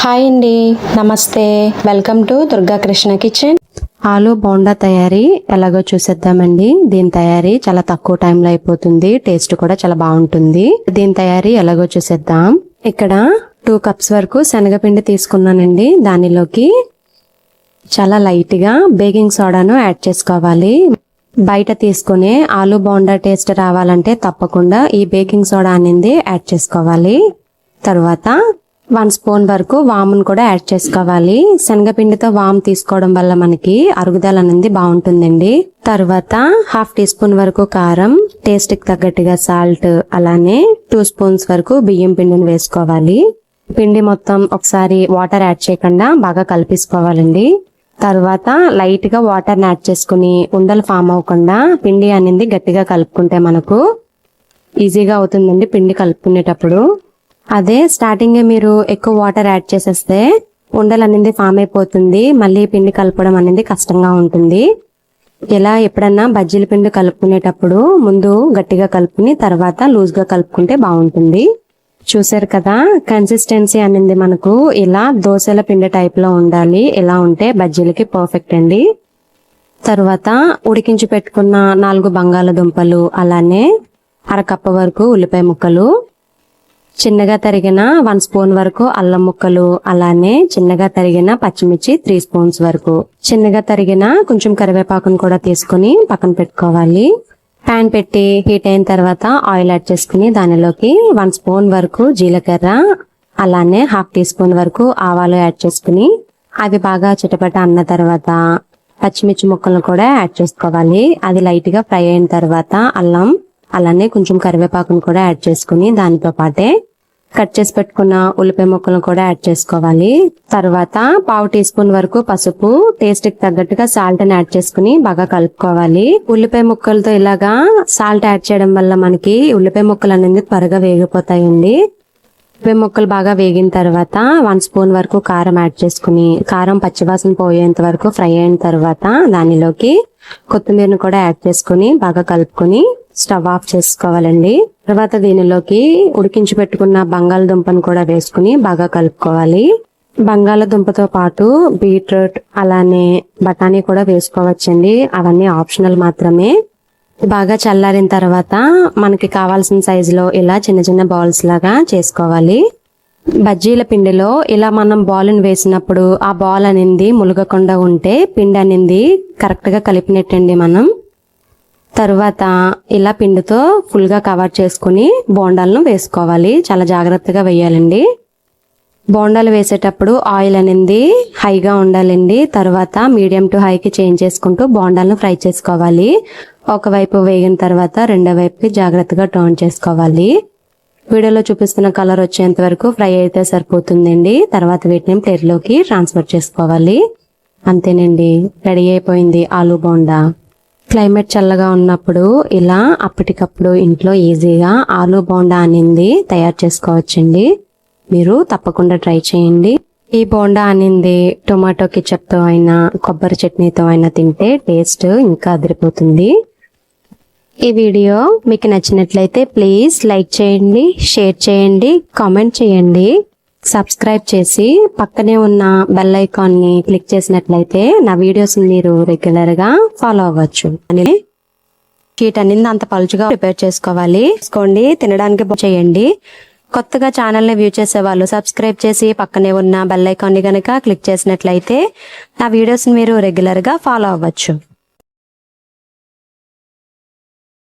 Hi అండి, నమస్తే. Welcome to Durga Krishna kitchen. ఆలు బోండా తయారీ ఎలాగో చూసేద్దామండి. దీని తయారీ చాలా తక్కువ టైంలో అయిపోతుంది, టేస్ట్ కూడా చాలా బాగుంటుంది. దీని తయారీ ఎలాగో చూసేద్దాం. ఇక్కడ 2 కప్స్ వరకు శనగపిండి తీసుకున్నానండి. దానిలోకి చాలా లైట్ గా బేకింగ్ సోడాను యాడ్ చేసుకోవాలి. బయట తీసుకునే ఆలు బోండా టేస్ట్ రావాలంటే తప్పకుండా ఈ బేకింగ్ సోడా అనేది యాడ్ చేసుకోవాలి. తర్వాత 1 స్పూన్ వరకు వామును కూడా యాడ్ చేసుకోవాలి. శనగపిండితో వాము తీసుకోవడం వల్ల మనకి అరుగుదల అనేది బాగుంటుందండి. తర్వాత 1/2 టీ స్పూన్ వరకు కారం, టేస్ట్ కి తగ్గట్టుగా సాల్ట్, అలానే 2 స్పూన్స్ వరకు బియ్యం పిండిని వేసుకోవాలి. పిండి మొత్తం ఒకసారి వాటర్ యాడ్ చేయకుండా బాగా కలిపేసుకోవాలండి. తర్వాత లైట్ గా వాటర్ యాడ్ చేసుకుని ఉండలు ఫామ్ అవ్వకుండా పిండి అనేది గట్టిగా కలుపుకుంటే మనకు ఈజీగా అవుతుందండి పిండి కలుపుకునేటప్పుడు. అదే స్టార్టింగ్ మీరు ఎక్కువ వాటర్ యాడ్ చేసేస్తే ఉండలు అనేది ఫామ్ అయిపోతుంది, మళ్ళీ పిండి కలపడం అనేది కష్టంగా ఉంటుంది. ఇలా ఎప్పుడన్నా బజ్జీల పిండి కలుపుకునేటప్పుడు ముందు గట్టిగా కలుపుకుని తర్వాత లూజ్ గా కలుపుకుంటే బాగుంటుంది. చూసారు కదా, కన్సిస్టెన్సీ అనేది మనకు ఇలా దోశల పిండి టైప్ లో ఉండాలి. ఇలా ఉంటే బజ్జీలకి పర్ఫెక్ట్ అండి. తర్వాత ఉడికించి పెట్టుకున్న 4 బంగాళదుంపలు, అలానే 1/2 కప్పు వరకు ఉల్లిపాయ ముక్కలు, చిన్నగా తరిగిన 1 స్పూన్ వరకు అల్లం ముక్కలు, అలానే చిన్నగా తరిగిన పచ్చిమిర్చి 3 స్పూన్స్ వరకు, చిన్నగా తరిగిన కొంచెం కరివేపాకును కూడా తీసుకుని పక్కన పెట్టుకోవాలి. ప్యాన్ పెట్టి హీట్ అయిన తర్వాత ఆయిల్ యాడ్ చేసుకుని దానిలోకి 1 స్పూన్ వరకు జీలకర్ర, అలానే 1/2 టీ స్పూన్ వరకు ఆవాలు యాడ్ చేసుకుని అవి బాగా చిటపట అన్న తర్వాత పచ్చిమిర్చి ముక్కలను కూడా యాడ్ చేసుకోవాలి. అది లైట్ గా ఫ్రై అయిన తర్వాత అల్లం, అలానే కొంచెం కరివేపాకును కూడా యాడ్ చేసుకుని దానితో పాటే కట్ చేసి పెట్టుకున్న ఉల్లిపాయ ముక్కలను కూడా యాడ్ చేసుకోవాలి. తర్వాత 1/2 టీ స్పూన్ వరకు పసుపు, టేస్ట్ కి తగ్గట్టుగా సాల్ట్ ని యాడ్ చేసుకుని బాగా కలుపుకోవాలి. ఉల్లిపాయ ముక్కలతో ఇలాగా సాల్ట్ యాడ్ చేయడం వల్ల మనకి ఉల్లిపాయ ముక్కలు అనేది త్వరగా వేగిపోతాయండి. ఉల్లిపాయ ముక్కలు బాగా వేగిన తర్వాత 1 స్పూన్ వరకు కారం యాడ్ చేసుకుని కారం పచ్చివాసన పోయేంత వరకు ఫ్రై అయిన తర్వాత దానిలోకి కొత్తిమీరను కూడా యాడ్ చేసుకుని బాగా కలుపుకొని స్టవ్ ఆఫ్ చేసుకోవాలండి. తర్వాత దీనిలోకి ఉడికించి పెట్టుకున్న బంగాళదుంపను కూడా వేసుకుని బాగా కలుపుకోవాలి. బంగాళదుంపతో పాటు బీట్రూట్, అలానే బఠానీ కూడా వేసుకోవచ్చండి. అవన్నీ ఆప్షనల్ మాత్రమే. బాగా చల్లారిన తర్వాత మనకి కావాల్సిన సైజులో ఇలా చిన్న చిన్న బాల్స్ లాగా చేసుకోవాలి. బజ్జీల పిండిలో ఇలా మనం బాల్ వేసినప్పుడు ఆ బాల్ అనేది ములగకుండా ఉంటే పిండి అనేది కరెక్ట్ గా కలిపినట్టండి మనం. తర్వాత ఇలా పిండితో ఫుల్ గా కవర్ చేసుకుని బోండాలను వేసుకోవాలి. చాలా జాగ్రత్తగా వేయాలండి. బోండాలు వేసేటప్పుడు ఆయిల్ అనేది హైగా ఉండాలండి. తర్వాత మీడియం టు హైకి చేంజ్ చేసుకుంటూ బోండాలను ఫ్రై చేసుకోవాలి. ఒకవైపు వేగిన తర్వాత రెండో వైపుకి జాగ్రత్తగా టర్న్ చేసుకోవాలి. వీడియోలో చూపిస్తున్న కలర్ వచ్చేంత వరకు ఫ్రై అయితే సరిపోతుందండి. తర్వాత వీటిని ప్లేట్లోకి ట్రాన్స్ఫర్ చేసుకోవాలి. అంతేనండి, రెడీ అయిపోయింది ఆలు బోండా. క్లైమేట్ చల్లగా ఉన్నప్పుడు ఇలా అప్పటికప్పుడు ఇంట్లో ఈజీగా ఆలు బోండా అనేది తయారు చేసుకోవచ్చండి. మీరు తప్పకుండా ట్రై చేయండి. ఈ బోండా అనేది టొమాటో కెచప్ తో అయినా కొబ్బరి చట్నీతో అయినా తింటే టేస్ట్ ఇంకా అదిరిపోతుంది. ఈ వీడియో మీకు నచ్చినట్లయితే ప్లీజ్ లైక్ చేయండి, షేర్ చేయండి, కామెంట్ చేయండి. సబ్స్క్రైబ్ చేసి పక్కనే ఉన్న బెల్ ఐకాన్ ని క్లిక్ చేసినట్లయితే నా వీడియోస్ మీరు రెగ్యులర్ గా ఫాలో అవ్వచ్చు. షీట్ అనేది అంత పలుచుగా ప్రిపేర్ చేసుకోవాలి. తినడానికి చేయండి. కొత్తగా ఛానల్ ని వ్యూ చేసే వాళ్ళు సబ్స్క్రైబ్ చేసి పక్కనే ఉన్న బెల్ ఐకాన్ ని గనక క్లిక్ చేసినట్లయితే నా వీడియోస్ మీరు రెగ్యులర్ గా ఫాలో అవ్వచ్చు.